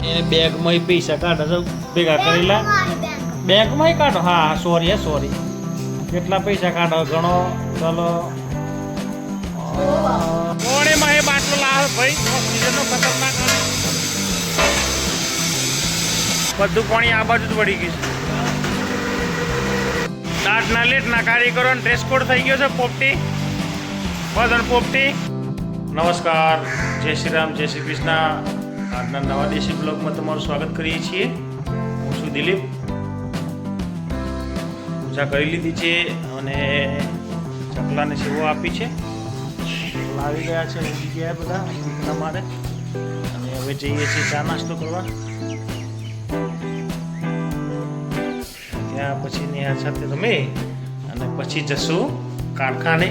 એને બેગમાં પૈસા કાઢો છો ભેગા કરેલા બેંકમાં કાઢો. હા સોરી કેટલા પૈસા કાઢો ગણો. ચલો કોણેમાં એ બાટલો લાવ ભાઈ, ઓક્સિજનનો ખતરનાક બધું પાણી આ બાજુ જ વળી ગયું છે. નાટના લેટના કારીગરો ડ્રેસ કોડ થઈ ગયો છે પોપટી વદન પોપટી. નમસ્કાર, જય શ્રી રામ, જય શ્રી કૃષ્ણ. આજના નવા દેશી બ્લોગમાં તમારું સ્વાગત કરીએ છીએ. હું છું દિલીપ. પૂજા કરી લીધી છે અને ચકલાને સેવો આપી છે. આવી ગયા છે, ઉડી ગયા બધા તમારે. અને હવે જઈએ છીએ ચા નાસ્તો કરવા. ત્યાં પછી નેહા સાથે રમે અને પછી જશું કારખાને.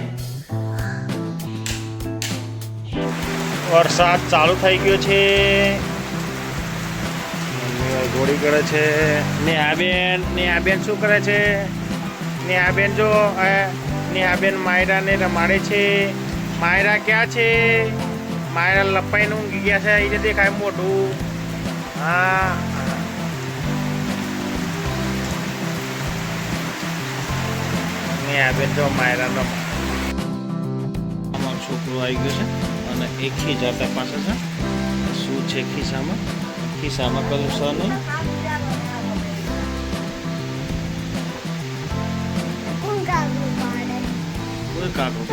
વરસાદ ચાલુ થઈ ગયો છે. ઘોડી કરે છે. નેહાબેન શું કરે છે? નેહાબેન જો નેહાબેન માયરાને રમાડે છે. માયરા ક્યાં છે? માયરા લપાઈને ઊંઘી ગયા છે. એને દેખાય મોઢું. હા, નેહાબેન જો માયરા અમારું છોકરું આવી ગયું છે અને એક ખીજાતા પાસે છે. શું છે ખિસ્સામાં? ખિસ્સામાં કયું છે નહીં? કોઈ કાકરું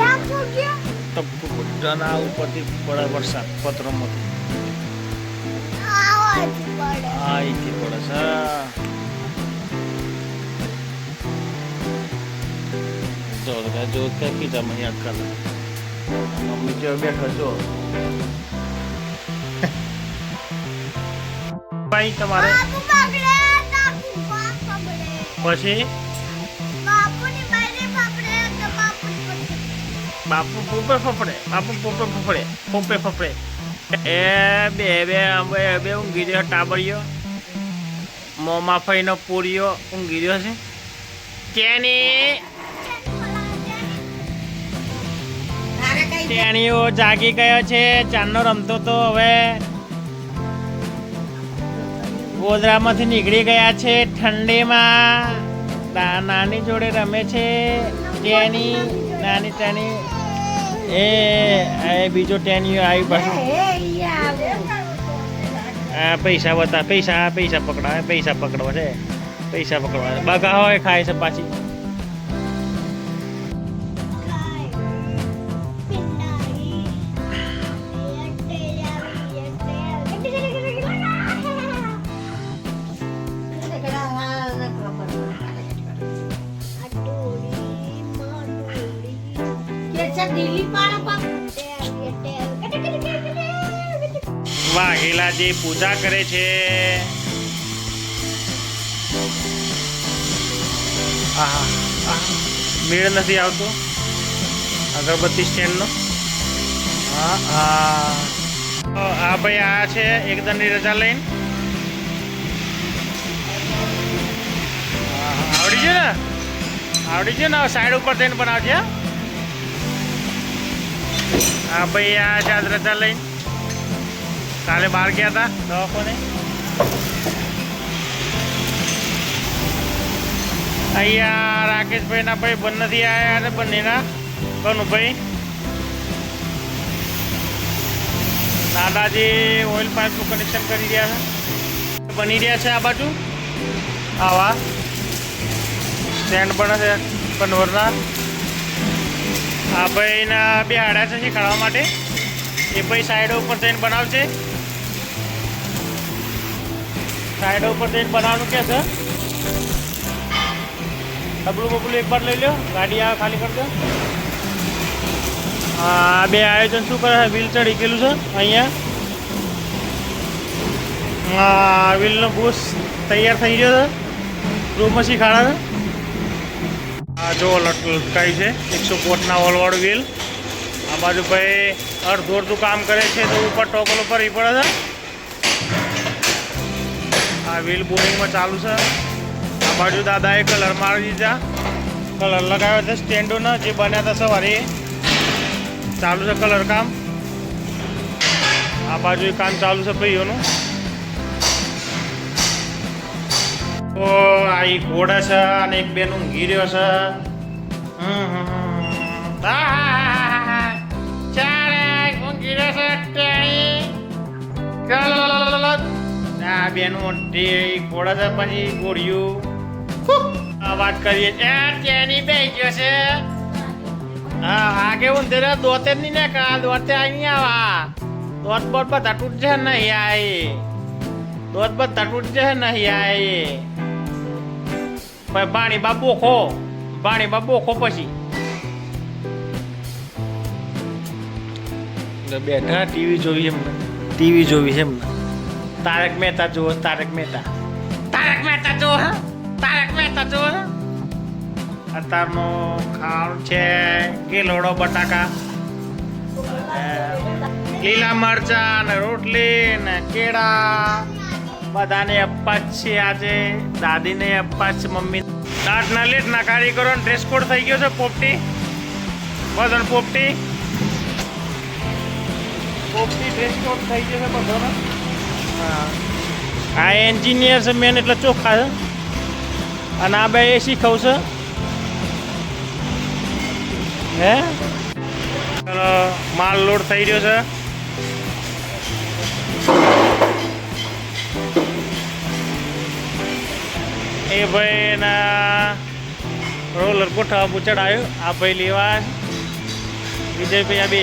ટપકું પડ્યા ઉપરથી પડે વરસાદ પત્રમાંથી. હા, એથી પડે છે. જો ક્યાં ખીચામાં યાદ કરે. મમ્મી જો બેઠો છો ભાઈ તમારે. પછી બાપુ પોપે ફફડે એ બે ઊંઘી રહ્યો. ટાબરિયો મોમાં ફઈનો પૂરીઓ ઊંઘી રહ્યો છે. ટેણીઓ જાગી ગયો છે. ચાંદનો રમતો તો હવે ગોદરામાંથી નીકળી ગયા છે. ઠંડીમાં નાની જોડે રમે છે. ટેણી નાની ટેણી એ બીજો ટેણીઓ આવી પાછું. પૈસા બતા પૈસા પકડાવે. પૈસા પકડવા છે. પૈસા પકડવા બગા હોય ખાય છે પાછી. વાઘેલાજી પૂજા કરે છે. મેળ નથી આવતો અગરબત્તી સ્ટેન્ડનો. હા ભાઈ આ છે એકદમની રજા લઈને. આવડી છે ને સાઈડ ઉપર થઈને બનાવજે. હા ભાઈ આ છે આજ રજા લઈને. કાલે બહાર ગયા હતા દવાખાને. અહીંયા રાકેશભાઈના ભાઈ બંધ નથી આવ્યા અને બંનેના કનુભાઈ દાદાજી ઓઇલ પાઇપનું કનેક્શન કરી રહ્યા છે. બની રહ્યા છે આ બાજુ. આવા સ્ટેન્ડ બને છે કન્વરના. આ ભાઈના બે આડ્યા છે શીખવાડવા માટે. એ ભાઈ સાઈડો ઉપર થઈને બનાવશે. સાઈડો ઉપર થઈને બનાવવાનું કે છે. ડબલું બબલું એક વાર લઈ લો. ગાડી આવે ખાલી કરી દો. હા, બે આયોજન શું કરે છે? વ્હીલ ચડી ગયેલું છે અહીંયા. હા, વ્હીલનો બૂસ તૈયાર થઈ ગયો છે. રૂમમાં શીખાડે છે. આ જો લટકાઈ છે 100 ફૂટના ઓલવાળું વ્હીલ. આ બાજુ ભાઈ અડધું કામ કરે છે તો ઉપર ટોકલ ઉપર ઈ પડે છે. આ વ્હીલ બોરિંગમાં ચાલુ છે. આ બાજુ દાદાએ કલર મારી દીધા. કલર લગાવ્યો છે સ્ટેન્ડોના જે બન્યા હતા સવારે. ચાલુ છે કલર કામ. આ બાજુ કામ ચાલુ છે ભાઈઓનું. એ ઘોડે છે અને એક બેન ઊંઘી રહ્યો છે. ચાલે ઊંઘી રહ્યો છે ટેણી. આ બેન ઘોડે છે પછી ઘોડિયું વાત કરીએ તેની બે ગયો છે. હા આગે ઊંધે દોતે જ નહીં ને કા દોતે અહીં આવા દોત બોત બધા તૂટ જાય નહીં આય દોત બધા તૂટ જાય નહીં આય પાણી બાબો ખો પછી બેઠા ટીવી જોવી એમને તારક મહેતા જુઓ તારક મહેતા જુઓ અત્યારનો ખાવાનું છે કિલોડો બટાકા લીલા મરચા ને રોટલી ને કેળા બધાને અપ્પા જ છે આજે દાદીને અપ્પા જ છે મમ્મી દાંતના લેટના કારીગરો ડ્રેસ કોડ થઈ ગયો છે પોપટી બધાને પોપટી ડ્રેસ કોડ થઈ ગયો છે બધાને. હા આ એન્જિનિયર છે મેન એટલે ચોખ્ખા છે અને આ બે એ શીખવશે હે. ચલો માલ લોડ થઈ રહ્યો છે. એ ભાઈ ના રોલર ગોઠવા ચડાયું આ ભાઈ લેવા વિજયભાઈ આ બે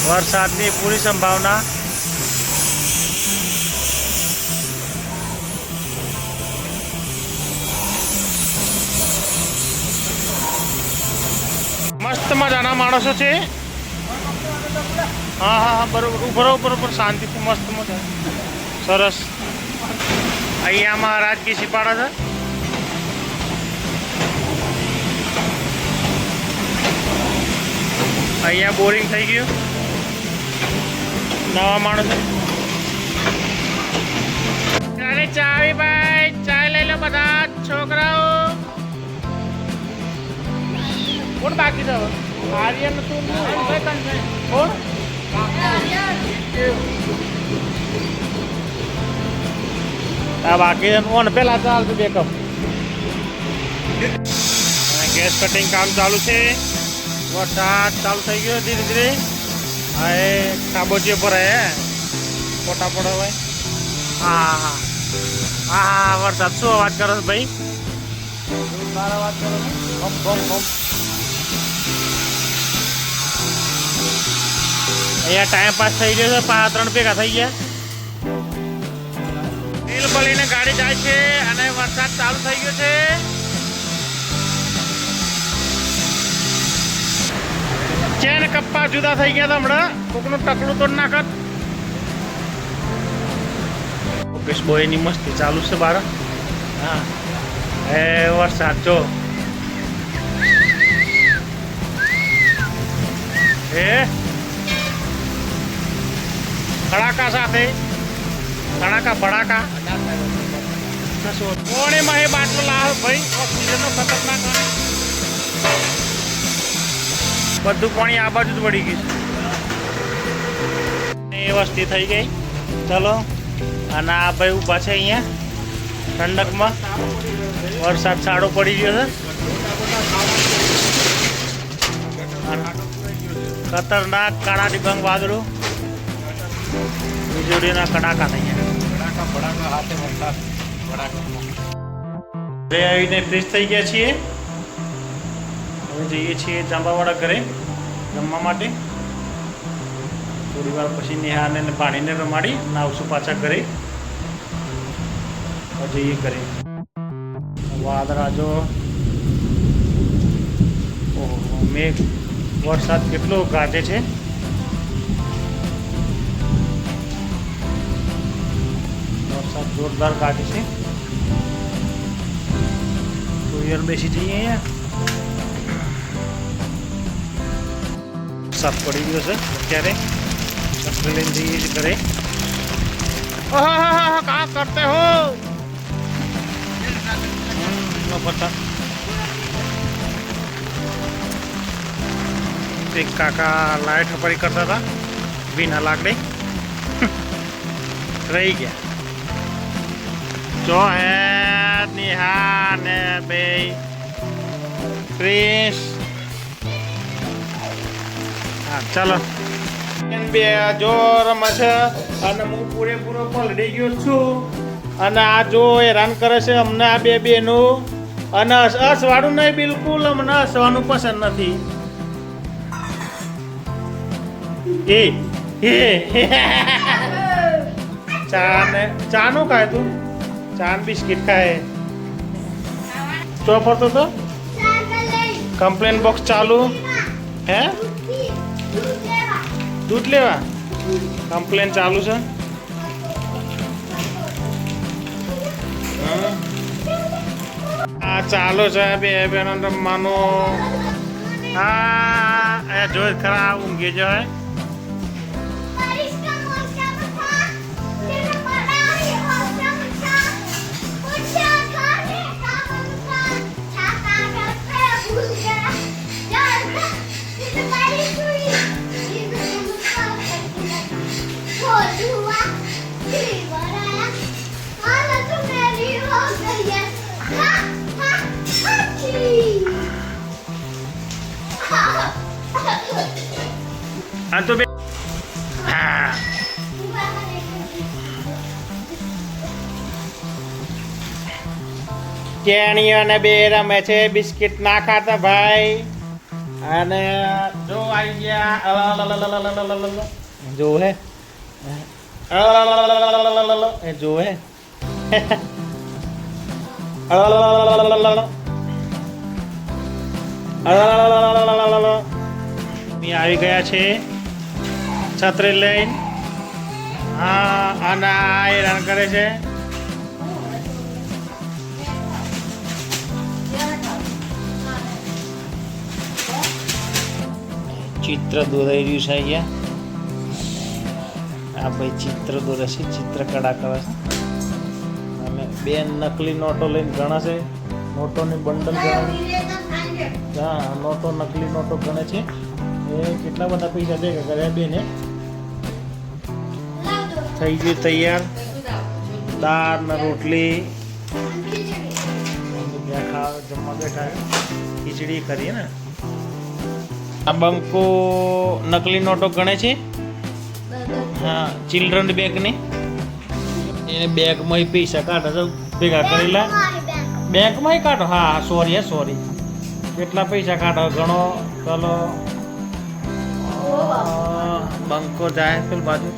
વરસાદની પૂરી સંભાવના. મસ્ત મજાના માણસો છે. હા બરોબર શાંતિથી મસ્ત મજા સરસ. અહીંયામાં રાજકી સિપાડા છે. અહીંયા બોરિંગ થઈ ગયું નવા માણસો. અરે ચાવી ભાઈ ચા લઈ લો બધા છોકરાઓ. કોણ બાકી છે આર્યન તું કોણ બાકી ઓન પેલા ચાલતું બેકઅપ. ગેસ કટિંગ કામ ચાલુ છે. વરસાદ ચાલુ થઈ ગયો ધીરે ધીરે. હા એ કાબોચીઓ પર હે ફોટા પડે ભાઈ. હા વરસાદ શું અવાજ કરો છો ભાઈ? સારા વાત કરો અહીંયા ટાઈમ પાસ થઈ ગયો છે. 3 ભેગા થઈ ગયા. તેલ બળીને ગાડી જાય છે અને વરસાદ ચાલુ થઈ ગયો છે. ચેન કપ્પા જુદા થઈ ગયા હતા હમણાં. કોકનું ટકલું તો નાખત. મુકેશ બોયની મસ્તી ચાલુ છે બાર. હા એ વરસાદ જો એ ખડાકા સાથે ભડાકા કોણે માં એ બાટલો લાવ ભાઈ. ઓક્સિજનનો ખતરનાક બધું પાણી આ બાજુ જ વળી ગયું છે. એ વસ્તી થઈ ગઈ. ચલો અને આ ભાઈ ઊભા છે અહીંયા ઠંડકમાં. વરસાદ સાડો પડી ગયો છે. ખતરનાક કાળા ડિબાંગ વાદળો વીજળીના કડાકા થઈ ગયા. આવીને ફ્રેશ થઈ ગયા છીએ. હવે જઈએ છીએ જાંબાવાળા ઘરે જમવા માટે. થોડી વાર પછી નેહાને પાણીને રમાડી આવશું પાછા ઘરે. જઈએ ઘરે. વાદળા જો ઓહો મેઘ વરસાદ કેટલો ગાજે છે. વરસાદ જોરદાર ગાજે છે. તુયર બેસી જઈએ અહીંયા. વરસાદ પડી ગયો છે અત્યારે. છત્રી લઈને જઈએ છીએ ઘરે. કા કરતે હો પતા. એક કાકા લાઈટ હપારી કરતા હતા વિના લાકડી રહી ગયા. જોહેર નિહા ને બે ક્રિશ. હા ચાલો બે જો રમે છે અને હું પૂરેપૂરો પલડી ગયો છું અને આ જો હેરાન કરે છે અમને આ બે બેનું અને હસવાનું નહીં બિલકુલ અમને હસવાનું પસંદ નથી. ચાનું ખાય તું ચાન બિસ્કિટ ખાય તો ફરતો તો કમ્પ્લેન બોક્સ ચાલુ હે દૂધ લેવા કમ્પ્લેન ચાલુ છે. હા ચાલુ છે બે બેનો રમવાનું. હા જો ખરા ઊંઘી જાય. આ તો બે કેણીઓ ને બે રમે છે બિસ્કિટ ના ખાતા ભાઈ. અને જો આવી ગયા જો હે જો હે આવી ગયા છે છત્રી લઈને. હા અને હેરાન કરે છે. ચિત્ર દોરાઈ રહ્યું છે અહીંયા. આ ભાઈ ચિત્ર દોરે છે ચિત્ર કળા કરે છે અને બે નકલી નોટો લઈને ગણે છે. નોટોની બંડલ ગણે. હા નોટો નકલી નોટો ગણે છે. એ કેટલા બધા પૈસા ભેગા કર્યા બેને. થઈ ગયું તૈયાર દાળ ને રોટલી જમવા બેઠા. ખીચડી કરીએ ને. આ બંકો નકલી નોટો ગણે છે. હા ચિલ્ડ્રન બેગની એને બેગમાં પૈસા કાઢો તો ભેગા કરેલા બેંકમાં કાઢો. હા સોરી સોરી કેટલા પૈસા કાઢો ગણો. ચલો બંકો જાય પેલ બાજુ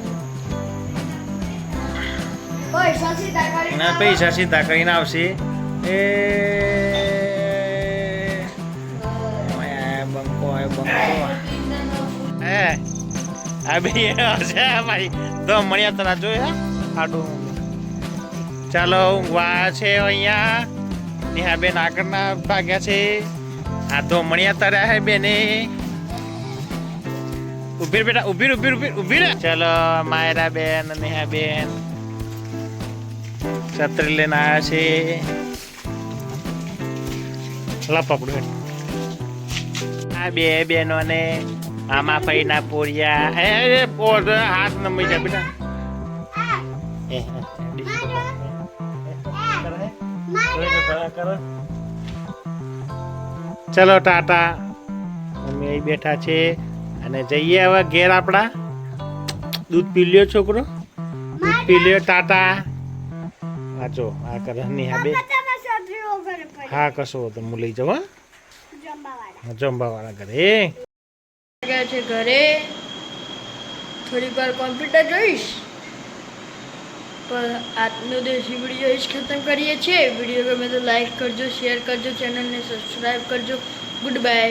પૈસા સીધા કરીને આવશે. એ બંકો બંકો હે આ ભાઈ હશે ભાઈ તો મળ્યા તરા જોયા આડું. ચાલો ઊંઘવા છે અહીંયા. નેહા બેન આગળના ભાગ્યા છે. આ તો મળ્યા તરા હે બેને. ઉભી બેટા ઉભી ઉભી ઉભી ઉભી રે. ચાલો માયરા બેન નેહા બેન છત્રી લઈને આવ્યા છે. લા પકડું આ બે બેનો ને આમાં ફઈના પોરિયા. એ હાથ નમી જાય બેટા. ચલો ટાટા અમે અહીં બેઠા છે અને જઈએ હવે ઘેર. આપણા દૂધ પી લ્યો છોકરો દૂધ પી લ્યો. ટાટા વાંચો આ કરે નેહા બે. હા કશો તો હું લઈ જાઉં. હા જમવા વાળા ઘરે ગયા છે. ઘરે થોડીક વાર કોમ્પ્યુટર જોઈશ પણ આજનો દેશી વિડીયો જ ખતમ કરીએ છીએ. વિડીયો ગમે તો લાઈક કરજો, શેર કરજો, ચેનલને સબસ્ક્રાઈબ કરજો. Good bye.